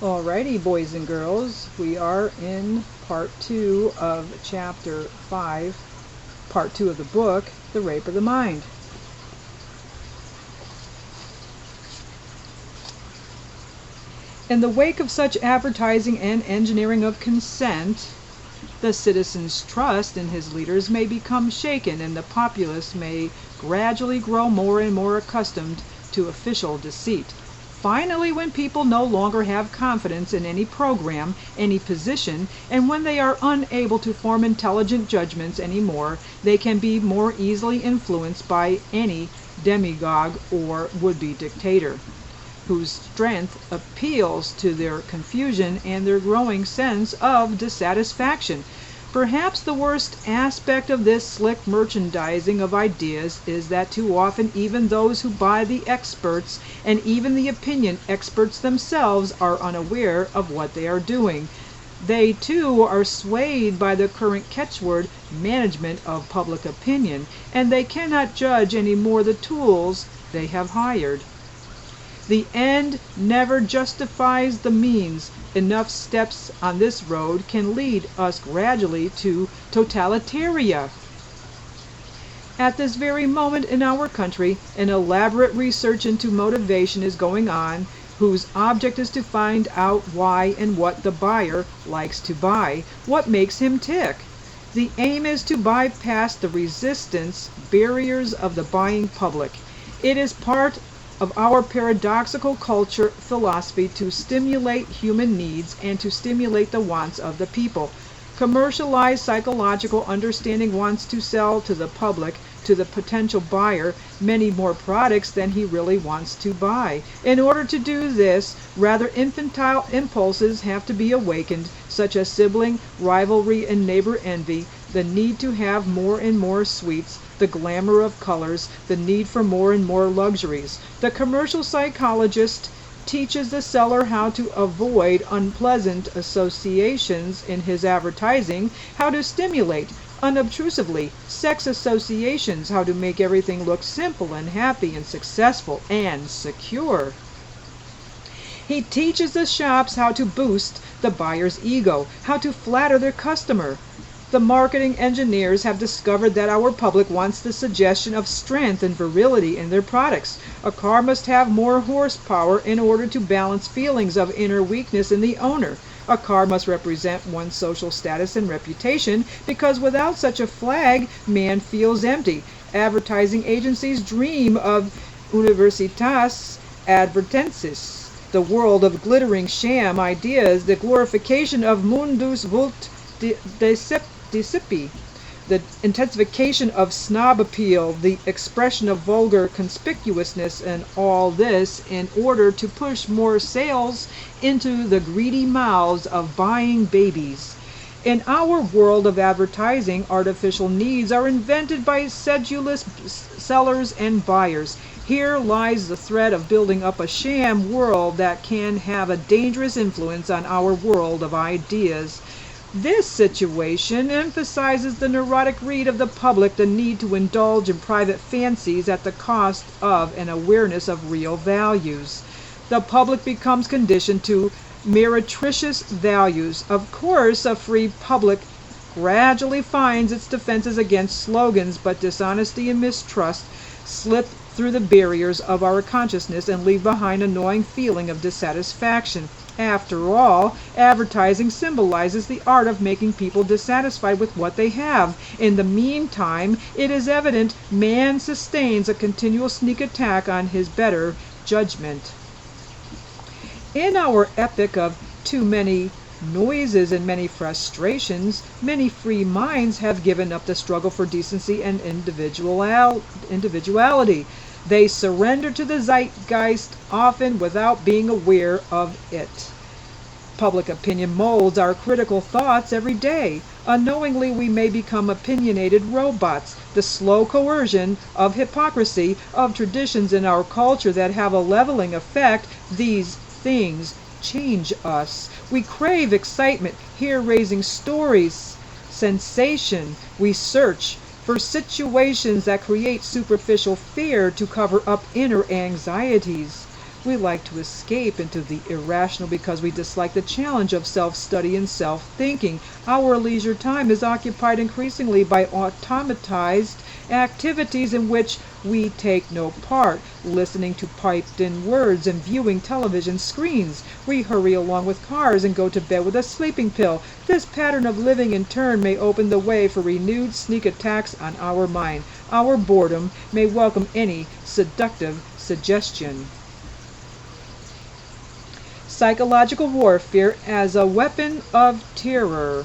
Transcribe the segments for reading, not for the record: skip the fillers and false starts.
Alrighty, boys and girls, we are in part 2 of chapter 5, part 2 of the book, The Rape of the Mind. In the wake of such advertising and engineering of consent, the citizen's trust in his leaders may become shaken, and the populace may gradually grow more and more accustomed to official deceit. Finally, when people no longer have confidence in any program, any position, and when they are unable to form intelligent judgments anymore, they can be more easily influenced by any demagogue or would-be dictator, whose strength appeals to their confusion and their growing sense of dissatisfaction. Perhaps the worst aspect of this slick merchandising of ideas is that too often even those who buy the experts, and even the opinion experts themselves, are unaware of what they are doing. They too are swayed by the current catchword, management of public opinion, and they cannot judge any more the tools they have hired. The end never justifies the means. Enough steps on this road can lead us gradually to totalitaria. At this very moment in our country, an elaborate research into motivation is going on, whose object is to find out why and what the buyer likes to buy, what makes him tick. The aim is to bypass the resistance barriers of the buying public. It is part of our paradoxical culture philosophy to stimulate human needs and to stimulate the wants of the people. Commercialized psychological understanding wants to sell to the public, to the potential buyer, many more products than he really wants to buy. In order to do this, rather infantile impulses have to be awakened, such as sibling rivalry and neighbor envy, the need to have more and more sweets, the glamour of colors, the need for more and more luxuries. The commercial psychologist teaches the seller how to avoid unpleasant associations in his advertising, how to stimulate unobtrusively sex associations, how to make everything look simple and happy and successful and secure. He teaches the shops how to boost the buyer's ego, how to flatter their customer. The marketing engineers have discovered that our public wants the suggestion of strength and virility in their products. A car must have more horsepower in order to balance feelings of inner weakness in the owner. A car must represent one's social status and reputation, because without such a flag, man feels empty. Advertising agencies dream of universitas advertensis, the world of glittering sham ideas, the glorification of mundus vult decipi, the intensification of snob appeal, the expression of vulgar conspicuousness, and all this in order to push more sales into the greedy mouths of buying babies. In our world of advertising, artificial needs are invented by sedulous sellers and buyers. Here lies the threat of building up a sham world that can have a dangerous influence on our world of ideas. This situation emphasizes the neurotic greed of the public, the need to indulge in private fancies at the cost of an awareness of real values. The public becomes conditioned to meretricious values. Of course, a free public gradually finds its defenses against slogans, but dishonesty and mistrust slip through the barriers of our consciousness and leave behind a gnawing feeling of dissatisfaction. After all, advertising symbolizes the art of making people dissatisfied with what they have. In the meantime, it is evident man sustains a continual sneak attack on his better judgment. In our epoch of too many noises and many frustrations, many free minds have given up the struggle for decency and individuality. They surrender to the zeitgeist, often without being aware of it. Public opinion molds our critical thoughts every day. Unknowingly, we may become opinionated robots. The slow coercion of hypocrisy, of traditions in our culture that have a leveling effect, these things change us. We crave excitement, hair-raising stories, sensation. We search for situations that create superficial fear to cover up inner anxieties. We like to escape into the irrational because we dislike the challenge of self-study and self-thinking. Our leisure time is occupied increasingly by automatized activities in which we take no part, listening to piped-in words and viewing television screens. We hurry along with cars and go to bed with a sleeping pill. This pattern of living in turn may open the way for renewed sneak attacks on our mind. Our boredom may welcome any seductive suggestion. Psychological warfare as a weapon of terror.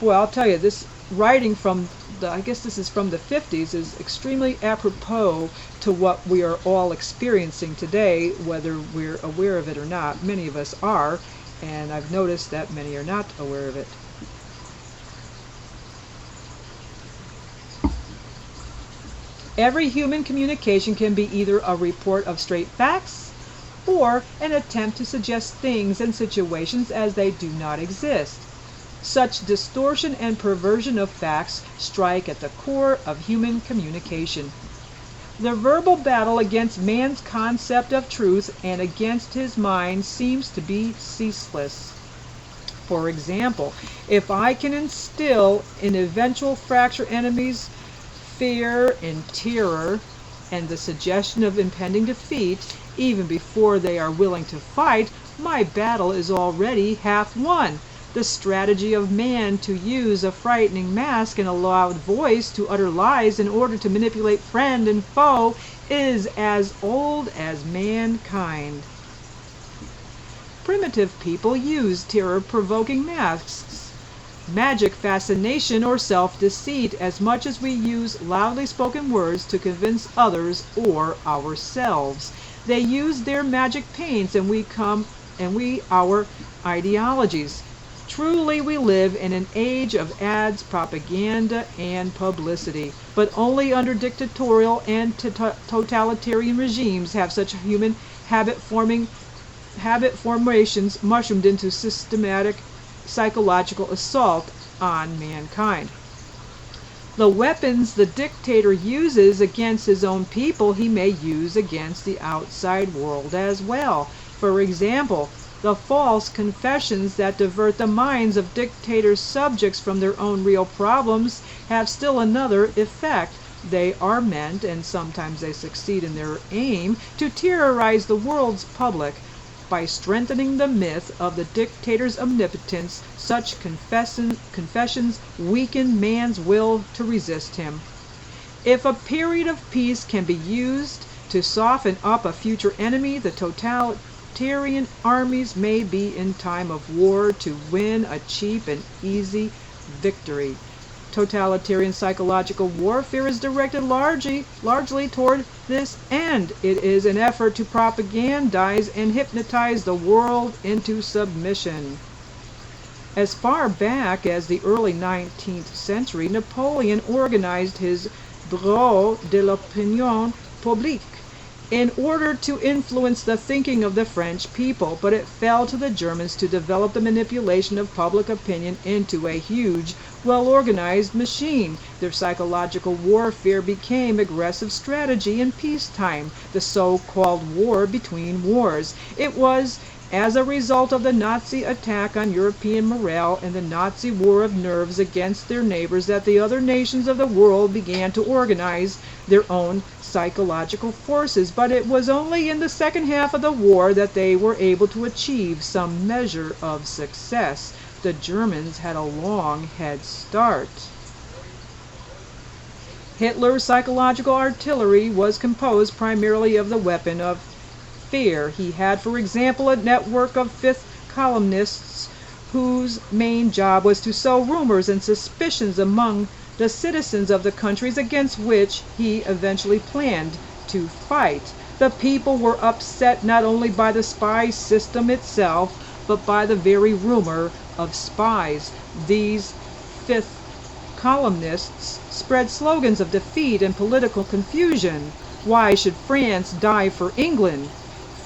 Boy, I'll tell you, this writing from I guess this is from the 50s, is extremely apropos to what we are all experiencing today, whether we're aware of it or not. Many of us are, and I've noticed that many are not aware of it. Every human communication can be either a report of straight facts or an attempt to suggest things and situations as they do not exist. Such distortion and perversion of facts strike at the core of human communication. The verbal battle against man's concept of truth and against his mind seems to be ceaseless. For example, if I can instill in eventual fracture enemies fear and terror and the suggestion of impending defeat, even before they are willing to fight, my battle is already half won. The strategy of man to use a frightening mask and a loud voice to utter lies in order to manipulate friend and foe is as old as mankind. Primitive people used terror-provoking masks, magic fascination, or self-deceit as much as we use loudly spoken words to convince others or ourselves. They used their magic paints and we our ideologies. Truly, we live in an age of ads, propaganda, and publicity, but only under dictatorial and totalitarian regimes have such human habit formations mushroomed into systematic psychological assault on mankind. The weapons the dictator uses against his own people, he may use against the outside world as well. For example, the false confessions that divert the minds of dictators' subjects from their own real problems have still another effect. They are meant, and sometimes they succeed in their aim, to terrorize the world's public. By strengthening the myth of the dictator's omnipotence, such confessions weaken man's will to resist him. If a period of peace can be used to soften up a future enemy, the totalitarian armies may be in time of war to win a cheap and easy victory. Totalitarian psychological warfare is directed largely toward this end. It is an effort to propagandize and hypnotize the world into submission. As far back as the early 19th century, Napoleon organized his Bureau de l'Opinion Publique in order to influence the thinking of the French people, but it fell to the Germans to develop the manipulation of public opinion into a huge, well-organized machine. Their psychological warfare became aggressive strategy in peacetime, the so-called war between wars. It was as a result of the Nazi attack on European morale and the Nazi war of nerves against their neighbors that the other nations of the world began to organize their own psychological forces, but it was only in the second half of the war that they were able to achieve some measure of success. The Germans had a long head start. Hitler's psychological artillery was composed primarily of the weapon of fear. He had, for example, a network of fifth columnists whose main job was to sow rumors and suspicions among the citizens of the countries against which he eventually planned to fight. The people were upset not only by the spy system itself, but by the very rumor of spies. These fifth columnists spread slogans of defeat and political confusion. Why should France die for England?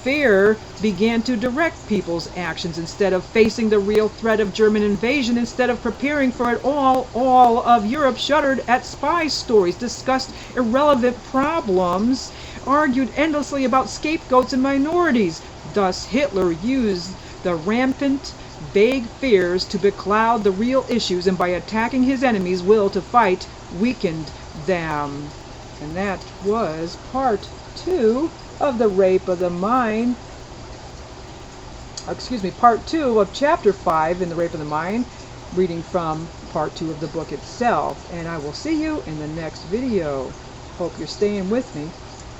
Fear began to direct people's actions. Instead of facing the real threat of German invasion, instead of preparing for it all of Europe shuddered at spy stories, discussed irrelevant problems, argued endlessly about scapegoats and minorities. Thus, Hitler used the rampant, vague fears to becloud the real issues, and by attacking his enemies' will to fight, weakened them. And that was part 2 of The Rape of the Mind. Part 2 of chapter 5 in The Rape of the Mind, reading from part 2 of the book itself. And I will see you in the next video. Hope you're staying with me.